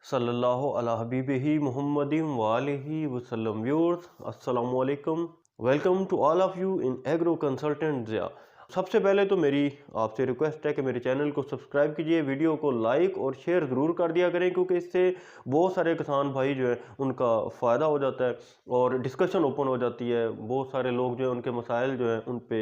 सल्लल्लाहु अला हबीबिही मुहम्मदिन वालिही वसल्लम। व्यूअर्स, अस्सलामु अलैकुम। Welcome to all of you in agro consultant Zia. सबसे पहले तो मेरी आपसे रिक्वेस्ट है कि मेरे चैनल को सब्सक्राइब कीजिए, वीडियो को लाइक और शेयर ज़रूर कर दिया करें, क्योंकि इससे बहुत सारे किसान भाई जो है उनका फ़ायदा हो जाता है और डिस्कशन ओपन हो जाती है। बहुत सारे लोग जो है उनके मसाइल जो है उन पे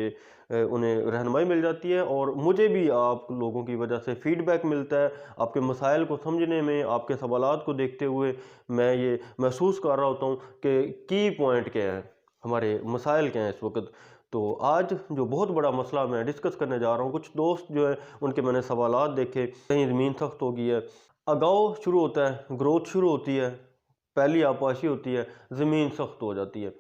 उन्हें रहनुमाई मिल जाती है और मुझे भी आप लोगों की वजह से फ़ीडबैक मिलता है। आपके मसाइल को समझने में, आपके सवालात को देखते हुए मैं ये महसूस कर रहा होता हूँ कि की पॉइंट क्या है, हमारे मसाइल क्या हैं इस वक्त। तो आज जो बहुत बड़ा मसला मैं डिस्कस करने जा रहा हूँ, कुछ दोस्त जो है उनके मैंने सवालात देखे, कहीं ज़मीन सख्त हो गई है, अगाव शुरू होता है, ग्रोथ शुरू होती है, पहली आपाशी होती है, ज़मीन सख्त हो जाती है,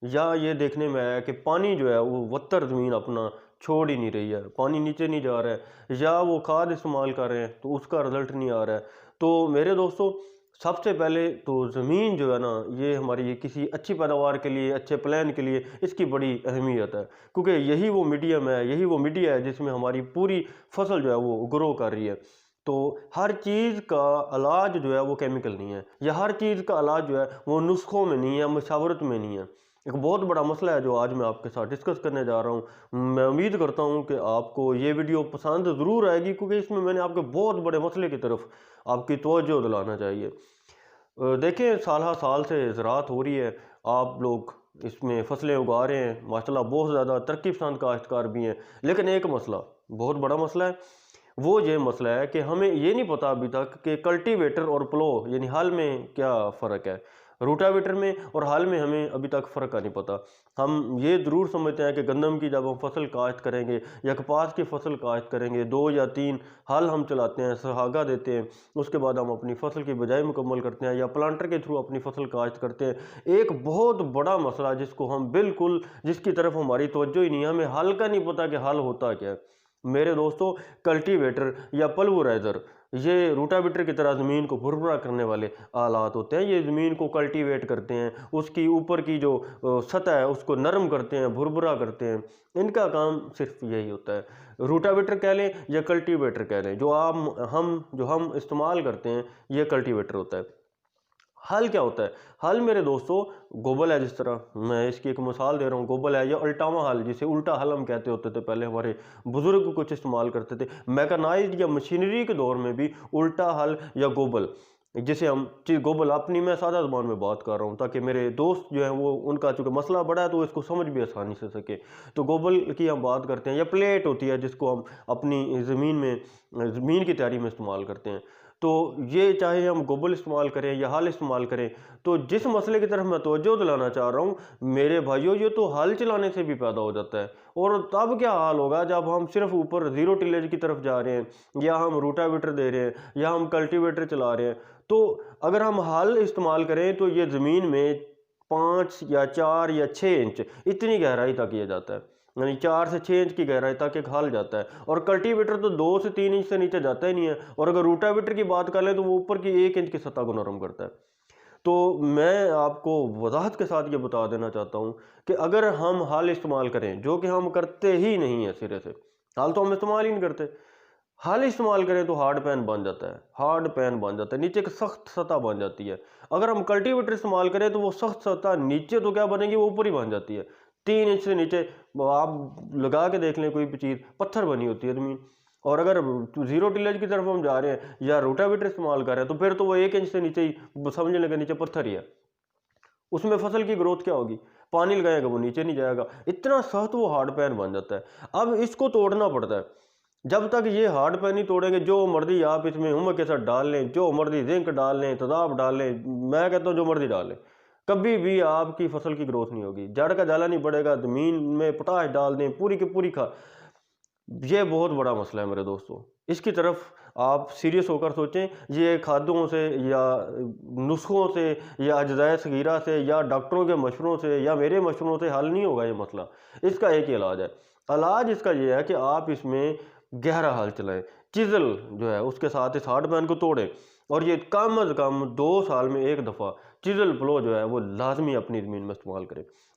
या ये देखने में आया कि पानी जो है वो वत्तर ज़मीन अपना छोड़ ही नहीं रही है, पानी नीचे नहीं जा रहा है, या वो खाद इस्तेमाल कर रहे हैं तो उसका रिज़ल्ट नहीं आ रहा है। तो मेरे दोस्तों, सबसे पहले तो ज़मीन जो है ना, ये हमारी किसी अच्छी पैदावार के लिए, अच्छे प्लान के लिए इसकी बड़ी अहमियत है, क्योंकि यही वो मीडियम है, यही वो मीडिया है जिसमें हमारी पूरी फसल जो है वो ग्रो कर रही है। तो हर चीज़ का इलाज जो है वो केमिकल नहीं है, या हर चीज़ का इलाज जो है वो नुस्खों में नहीं है, मशावरत में नहीं है। एक बहुत बड़ा मसला है जो आज मैं आपके साथ डिस्कस करने जा रहा हूँ। मैं उम्मीद करता हूँ कि आपको ये वीडियो पसंद ज़रूर आएगी, क्योंकि इसमें मैंने आपके बहुत बड़े मसले की तरफ आपकी तवज्जो दिलाना चाहिए। देखिए, साल हर साल से ज़राअत हो रही है, आप लोग इसमें फसलें उगा रहे हैं, माशाल्लाह बहुत ज़्यादा तरक्की पसंद काश्तकार भी हैं। लेकिन एक मसला, बहुत बड़ा मसला है, वो ये मसला है कि हमें ये नहीं पता अभी तक कि कल्टीवेटर और प्लो यानी हल में क्या फ़र्क है। रूटावेटर में और हल में हमें अभी तक फ़र्क का नहीं पता। हम ये ज़रूर समझते हैं कि गंदम की जब हम फसल काश्त करेंगे या कपास की फसल काश्त करेंगे, 2 या 3 हल हम चलाते हैं, सुहागा देते हैं, उसके बाद हम अपनी फसल की बिजाई मुकम्मल करते हैं या प्लांटर के थ्रू अपनी फसल काश्त करते हैं। एक बहुत बड़ा मसला जिसको हम बिल्कुल, जिसकी तरफ हमारी तवज्जो ही नहीं है, हमें हल का नहीं पता कि हल होता क्या है। मेरे दोस्तों, कल्टीवेटर या पल्वराइज़र ये रूटावेटर की तरह ज़मीन को भुरभुरा करने वाले आलात होते हैं। ये ज़मीन को कल्टीवेट करते हैं, उसकी ऊपर की जो सतह है उसको नरम करते हैं, भुरभुरा करते हैं। इनका काम सिर्फ यही होता है। रूटावेटर कह लें या कल्टीवेटर कह लें, जो हम इस्तेमाल करते हैं, ये कल्टीवेटर होता है। हल क्या होता है? हल मेरे दोस्तों गोबल है। जिस तरह मैं इसकी एक मिसाल दे रहा हूँ, गोबल है या अल्टामा हल, जिसे उल्टा हल हम कहते होते थे, पहले हमारे बुजुर्ग कुछ इस्तेमाल करते थे। मैकेनाइज्ड या मशीनरी के दौर में भी उल्टा हल या गोबल, जिसे हम गोबल, अपनी मैं सादा ज़बान में बात कर रहा हूँ ताकि मेरे दोस्त जो हैं वो, उनका चूँकि मसला बड़ा है तो इसको समझ भी आसानी से सके। तो गोबल की हम बात करते हैं, या प्लेट होती है जिसको हम अपनी ज़मीन की तैयारी में इस्तेमाल करते हैं। तो ये चाहे हम गोबल इस्तेमाल करें या हल इस्तेमाल करें, तो जिस मसले की तरफ मैं तवज्जो दिलाना चाह रहा हूँ मेरे भाइयों, ये तो हल चलाने से भी पैदा हो जाता है। और तब क्या हाल होगा जब हम सिर्फ ऊपर ज़ीरो टिलेज की तरफ जा रहे हैं, या हम रूटावेटर दे रहे हैं, या हम कल्टीवेटर चला रहे हैं। तो अगर हम हल इस्तेमाल करें तो ये ज़मीन में 5 या 4 या 6 इंच इतनी गहराई तक किया जाता है, यानी 4 से 6 इंच की गहराई तक एक हल जाता है। और कल्टीवेटर तो 2 से 3 इंच से नीचे जाता ही नहीं है। और अगर रूटावेटर की बात कर लें तो वो ऊपर की 1 इंच की सतह को नरम करता है। तो मैं आपको वजाहत के साथ ये बता देना चाहता हूँ कि अगर हम हल इस्तेमाल करें, जो कि हम करते ही नहीं है सिरे से, हल तो हम इस्तेमाल ही नहीं करते, हल इस्तेमाल करें तो हार्ड पैन बन जाता है, हार्ड पैन बन जाता है, नीचे एक सख्त सतह बन जाती है। अगर हम कल्टीवेटर इस्तेमाल करें तो वो सख्त सतह नीचे तो क्या बनेगी, वो ऊपर ही बन जाती है। 3 इंच से नीचे आप लगा के देख लें, कोई भी चीज़ पत्थर बनी होती है ज़मीन। और अगर जीरो टिलेज की तरफ हम जा रहे हैं या रोटावेटर इस्तेमाल कर रहे हैं तो फिर तो वो 1 इंच से नीचे ही, समझ लें, नीचे पत्थर ही है। उसमें फसल की ग्रोथ क्या होगी? पानी लगाएगा वो नीचे नहीं जाएगा, इतना सख्त वो हार्ड पैन बन जाता है। अब इसको तोड़ना पड़ता है। जब तक ये हार्ड पैन नहीं तोड़ेंगे, जो मर्जी आप इसमें हुमक के साथ डाल लें, जो मर्जी जिंक डाल लें, तेजाब डाल लें, मैं कहता हूँ जो मर्जी डाल लें, कभी भी आपकी फसल की ग्रोथ नहीं होगी, जड़ का जाला नहीं बढ़ेगा। ज़मीन में पोटाश डाल दें, पूरी की पूरी खा, ये बहुत बड़ा मसला है मेरे दोस्तों। इसकी तरफ आप सीरियस होकर सोचें। ये खादों से या नुस्खों से या अजज़ाए सगीरा से या डॉक्टरों के मशवरों से या मेरे मशवरों से हल नहीं होगा ये मसला। इसका एक ही इलाज है। इलाज इसका ये है कि आप इसमें गहरा हल चलाएं, चिज़ल जो है उसके साथ इस हार्ड पैन को तोड़ें, और ये कम अज़ कम 2 साल में एक दफ़ा चिज़ल प्लो जो है वो लाजमी अपनी ज़मीन में इस्तेमाल करें।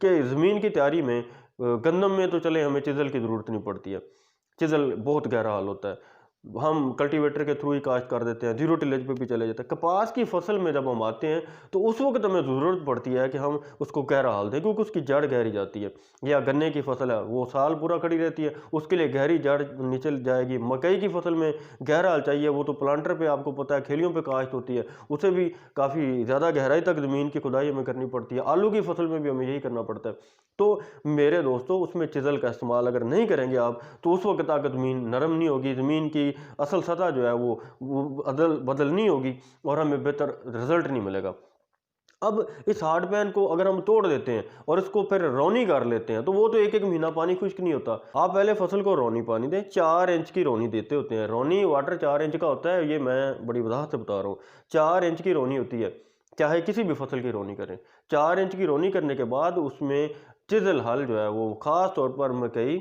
कि ज़मीन की तैयारी में गंदम में तो चले हमें चिज़ल की ज़रूरत नहीं पड़ती है, चिजल बहुत गहरा हाल होता है, हम कल्टीवेटर के थ्रू ही काश्त कर देते हैं, जीरो टिलेज पे भी चले जाते हैं। कपास की फसल में जब हम आते हैं तो उस वक्त हमें ज़रूरत पड़ती है कि हम उसको गहरा हाल दें, क्योंकि उसकी जड़ गहरी जाती है। या गन्ने की फसल है, वो साल पूरा खड़ी रहती है, उसके लिए गहरी जड़ नीचे जाएगी। मकई की फसल में गहरा हाल चाहिए, वो तो प्लांटर पे आपको पता है खेलियों पे काश्त होती है, उसे भी काफ़ी ज़्यादा गहराई तक ज़मीन की खुदाई हमें करनी पड़ती है। आलू की फसल में भी हमें यही करना पड़ता है। तो मेरे दोस्तों, उसमें चिजल का इस्तेमाल अगर नहीं करेंगे आप, तो उस वक्त तक ज़मीन नरम नहीं होगी, ज़मीन की असल सतह जो है वो बदल नहीं होगी और हमें बेहतर रिजल्ट नहीं मिलेगा। अब इस हार्ड पैन को अगर हम तोड़ देते हैं और इसको फिर रौनी कर लेते हैं, तो वो तो एक एक महीना पानी खुश्क नहीं होता। आप पहले फसल को रौनी पानी दें, 4 इंच की रौनी देते होते हैं। रौनी वाटर 4 इंच का होता है, ये मैं बड़ी वजाहत से बता रहा हूँ। 4 इंच की रौनी होती है, चाहे किसी भी फसल की रौनी करें। 4 इंच की रौनी करने के बाद उसमें चिजल हल जो है वो खास तौर पर मकई,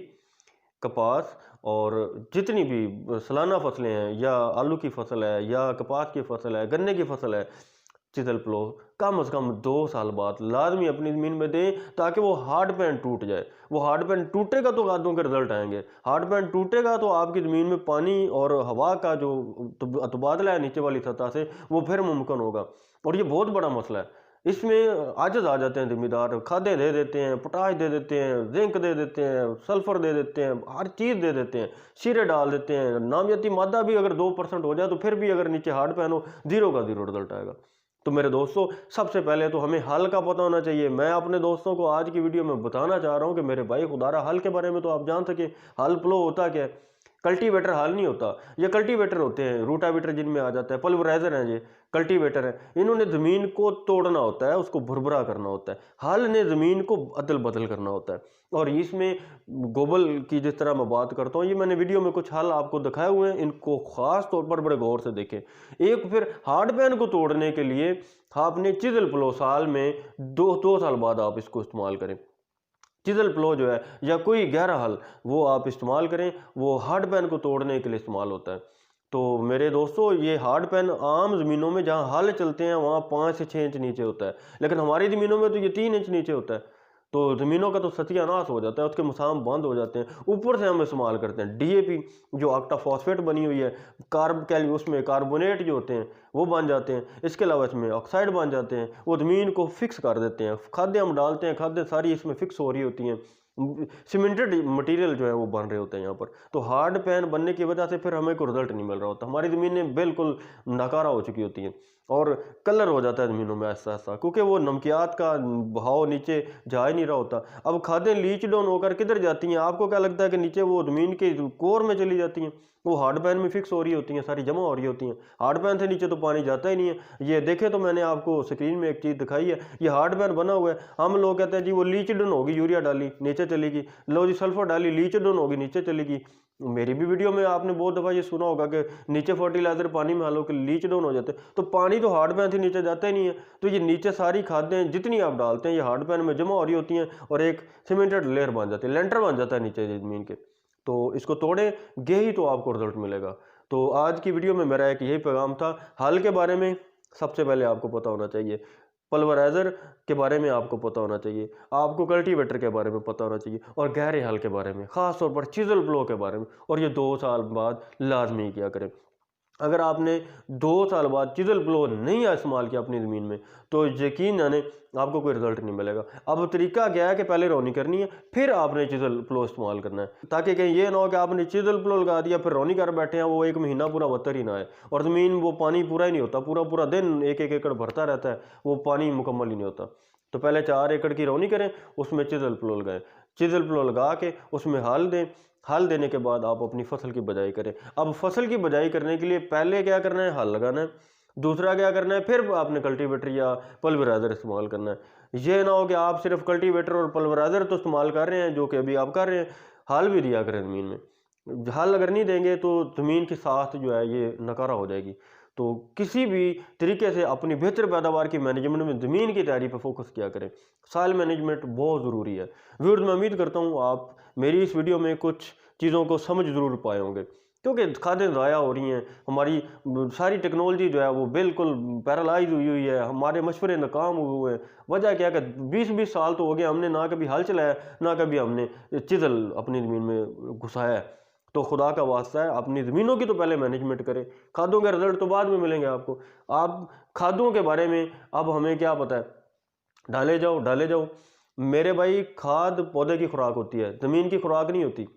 कपास और जितनी भी सालाना फसलें हैं, या आलू की फसल है, या कपास की फसल है, गन्ने की फसल है, चिजल प्लो कम से कम 2 साल बाद लाजमी अपनी ज़मीन में दें, ताकि वो हार्ड पैन टूट जाए। वो हार्ड पैन टूटेगा तो खादों के रिजल्ट आएंगे। हार्ड पैन टूटेगा तो आपकी ज़मीन में पानी और हवा का जो तबादला है नीचे वाली सतह से, वो फिर मुमकिन होगा। और ये बहुत बड़ा मसला है। इसमें आजज आ जाते हैं ज़िम्मेदार, खादें दे देते हैं, पोटाश दे देते हैं, जिंक दे देते हैं, सल्फ़र दे देते हैं, हर चीज़ दे देते हैं, शीरे डाल देते हैं। नामियाती मादा भी अगर 2% हो जाए तो फिर भी अगर नीचे हार्ड पैन हो, ज़ीरो का ज़ीरो रिजल्ट आएगा। तो मेरे दोस्तों, सबसे पहले तो हमें हल का पता होना चाहिए। मैं अपने दोस्तों को आज की वीडियो में बताना चाह रहा हूं कि मेरे भाई खुदारा हल के बारे में तो आप जान सके। हल प्लो होता क्या है? कल्टीवेटर हल नहीं होता, ये कल्टीवेटर होते हैं, रूटावेटर जिनमें आ जाता है, पल्वराइजर हैं, ये कल्टीवेटर है। इन्होंने ज़मीन को तोड़ना होता है, उसको भुरभुरा करना होता है। हल ने ज़मीन को अदल बदल करना होता है। और इसमें गोबल की जिस तरह मैं बात करता हूँ, ये मैंने वीडियो में कुछ हल आपको दिखाए हुए हैं, इनको ख़ास तौर पर बड़े गौर से देखें। एक फिर हार्ड पैन को तोड़ने के लिए आपने चिजल प्लो साल में दो साल बाद आप इसको इस्तेमाल करें। चिजल प्लो जो है या कोई गहरा हल, वो आप इस्तेमाल करें, वो हार्ड पैन को तोड़ने के लिए इस्तेमाल होता है। तो मेरे दोस्तों, ये हार्ड पैन आम ज़मीनों में जहाँ हल चलते हैं वहाँ 5 से 6 इंच नीचे होता है, लेकिन हमारी ज़मीनों में तो ये 3 इंच नीचे होता है। तो ज़मीनों का तो सत्यानाश हो जाता है, उसके मसाम बंद हो जाते हैं। ऊपर से हम इस्तेमाल करते हैं डीएपी, जो ऑक्टा फॉस्फेट बनी हुई है, कार्ब कैल उसमें कार्बोनेट जो होते हैं वो बन जाते हैं। इसके अलावा इसमें ऑक्साइड बन जाते हैं, वो ज़मीन को फिक्स कर देते हैं। खादें हम डालते हैं, खादें सारी इसमें फिक्स हो रही होती हैं, सीमेंटेड मटेरियल जो है वो बन रहे होते हैं यहाँ पर। तो हार्ड पैन बनने की वजह से फिर हमें कोई रिजल्ट नहीं मिल रहा होता, हमारी ज़मीनें बिल्कुल नकारा हो चुकी होती हैं और कलर हो जाता है ज़मीनों में ऐसा ऐसा, क्योंकि वो नमकियात का बहाव नीचे जा ही नहीं रहा होता। अब खादें लीच डाउन होकर किधर जाती हैं? आपको क्या लगता है कि नीचे वो ज़मीन के कोर में चली जाती हैं? वो हार्ड पैन में फिक्स हो रही होती हैं, सारी जमा हो रही होती हैं। हार्ड पैन से नीचे तो पानी जाता ही नहीं है। ये देखे तो मैंने आपको स्क्रीन में एक चीज़ दिखाई है, ये हार्ड पैन बना हुआ है। हम लोग कहते हैं जी वो लीच डाउन होगी, यूरिया डाली नीचे चलेगी, लो जी सल्फर डाली लीच डाउन होगी नीचे चलेगी। मेरी भी वीडियो में आपने बहुत दफ़ा ये सुना होगा कि नीचे फर्टिलाइजर पानी में हालों के लीच डाउन हो जाते हैं, तो पानी तो हार्ड पैन से नीचे जाता ही नहीं है। तो ये नीचे सारी खादें जितनी आप डालते हैं ये हार्ड पैन में जमा हो रही होती हैं और एक सीमेंटेड लेयर बन जाती है, लेंटर बन जाता है नीचे ज़मीन के। तो इसको तोड़ेंगे ही तो आपको रिजल्ट मिलेगा। तो आज की वीडियो में मेरा एक यही पैगाम था। हल के बारे में सबसे पहले आपको पता होना चाहिए, पल्वराइजर के बारे में आपको पता होना चाहिए, आपको कल्टीवेटर के बारे में पता होना चाहिए, और गहरे हल के बारे में, ख़ास तौर पर चिजल ब्लो के बारे में। और ये 2 साल बाद लाजमी किया करें। अगर आपने 2 साल बाद चिजल ब्लो नहीं इस्तेमाल किया अपनी ज़मीन में, तो यकीन जाने आपको कोई रिजल्ट नहीं मिलेगा। अब तरीका क्या है कि पहले रौनी करनी है, फिर आपने चिजल प्लो इस्तेमाल करना है, ताकि कहीं ये ना हो कि आपने चिजल प्लो लगा दिया फिर रौनी कर बैठे हैं, वो 1 महीना पूरा बतर ही ना आए और ज़मीन वो पानी पूरा ही नहीं होता, पूरा पूरा दिन 1-1 एकड़ भरता रहता है, वो पानी मुकम्मल ही नहीं होता। तो पहले 4 एकड़ की रौनी करें, उसमें चिजल प्लो लगाएं, चिजल प्लो लगा के उसमें हल दें। हल देने के बाद आप अपनी फसल की बजाई करें। अब फसल की बजाई करने के लिए पहले क्या करना है? हल लगाना है। दूसरा क्या करना है? फिर आपने कल्टीवेटर या पल्वराइजर इस्तेमाल करना है। ये ना हो कि आप सिर्फ कल्टीवेटर और पल्वराइजर तो इस्तेमाल कर रहे हैं, जो कि अभी आप कर रहे हैं, हल भी दिया करें ज़मीन में। हल अगर नहीं देंगे तो ज़मीन की साख जो है ये नकारा हो जाएगी। तो किसी भी तरीके से अपनी बेहतर पैदावार की मैनेजमेंट में ज़मीन की तैयारी पर फोकस किया करें। सॉइल मैनेजमेंट बहुत ज़रूरी है। व्यूअर्स, मैं उम्मीद करता हूँ आप मेरी इस वीडियो में कुछ चीज़ों को समझ ज़रूर पाए होंगे, क्योंकि खादें ज़ाया हो रही हैं, हमारी सारी टेक्नोलॉजी जो है वो बिल्कुल पैरालाइज हुई हुई है, हमारे मशवरे नाकाम हुए हैं। वजह क्या है कि 20-20 साल तो हो गए हमने ना कभी हल चलाया, ना कभी हमने चिजल अपनी ज़मीन में घुसाया है। तो खुदा का वास्ता है अपनी ज़मीनों की तो पहले मैनेजमेंट करें, खादों के रिजल्ट तो बाद में मिलेंगे आपको। आप खादों के बारे में अब हमें क्या पता है, डाले जाओ डाले जाओ। मेरे भाई खाद पौधे की खुराक होती है, ज़मीन की खुराक नहीं होती।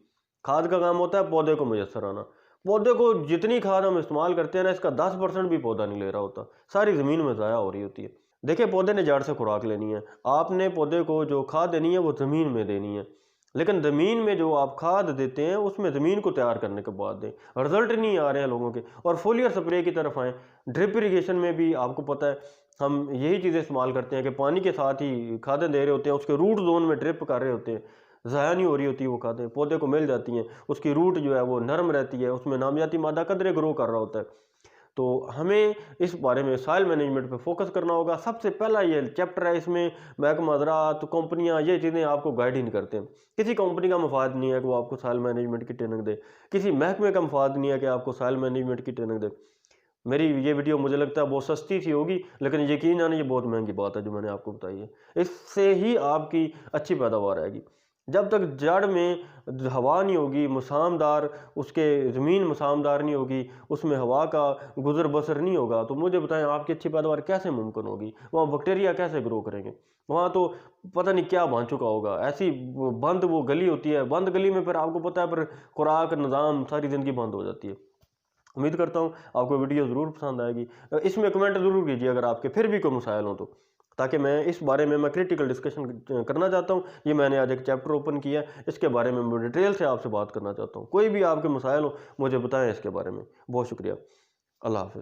खाद का काम होता है पौधे को मुयस्सर आना। पौधे को जितनी खाद हम इस्तेमाल करते हैं ना, इसका 10% भी पौधा नहीं ले रहा होता, सारी ज़मीन में ज़ाया हो रही होती है। देखिए पौधे ने जड़ से खुराक लेनी है, आपने पौधे को जो खाद देनी है वो ज़मीन में देनी है। लेकिन ज़मीन में जो आप खाद देते हैं उसमें ज़मीन को तैयार करने के बाद दें, रिजल्ट नहीं आ रहे हैं लोगों के। और फोलियर स्प्रे की तरफ आएँ, ड्रिप इरीगेशन में भी आपको पता है हम यही चीज़ें इस्तेमाल करते हैं कि पानी के साथ ही खादें दे रहे होते हैं, उसके रूट जोन में ड्रिप कर रहे होते हैं, ज़ाया नहीं हो रही होती वो खादें, पौधे को मिल जाती हैं, उसकी रूट जो है वो नरम रहती है, उसमें नामियाती मादा कदरे ग्रो कर रहा होता है। तो हमें इस बारे में सॉइल मैनेजमेंट पे फोकस करना होगा। सबसे पहला ये चैप्टर है, इसमें महकमा ज़राअत कंपनियां ये चीज़ें आपको गाइड ही नहीं करते। किसी कंपनी का मफाद नहीं है कि वो आपको सॉइल मैनेजमेंट की ट्रेनिंग दे, किसी महकमे का मफाद नहीं है कि आपको सॉइल मैनेजमेंट की ट्रेनिंग दे। मेरी ये वीडियो मुझे लगता है बहुत सस्ती सी होगी, लेकिन यकीनन ये बहुत महंगी बात है जो मैंने आपको बताई है। इससे ही आपकी अच्छी पैदावार आएगी। जब तक जड़ में हवा नहीं होगी मसामदार, उसके ज़मीन मसामदार नहीं होगी, उसमें हवा का गुजर बसर नहीं होगा, तो मुझे बताएं आपकी अच्छी पैदावार कैसे मुमकिन होगी? वहाँ बैक्टीरिया कैसे ग्रो करेंगे? वहाँ तो पता नहीं क्या बन चुका होगा। ऐसी बंद वो गली होती है, बंद गली में फिर आपको पता है फिर खुराक निज़ाम सारी ज़िंदगी बंद हो जाती है। उम्मीद करता हूँ आपको वीडियो ज़रूर पसंद आएगी। इसमें कमेंट ज़रूर कीजिए अगर आपके फिर भी कोई मसाइल हो तो, ताकि मैं इस बारे में क्रिटिकल डिस्कशन करना चाहता हूँ। ये मैंने आज एक चैप्टर ओपन किया है, इसके बारे में मैं डिटेल से आपसे बात करना चाहता हूँ। कोई भी आपके मसाइल हो मुझे बताएं इसके बारे में। बहुत शुक्रिया। अल्लाह हाफ़िज़।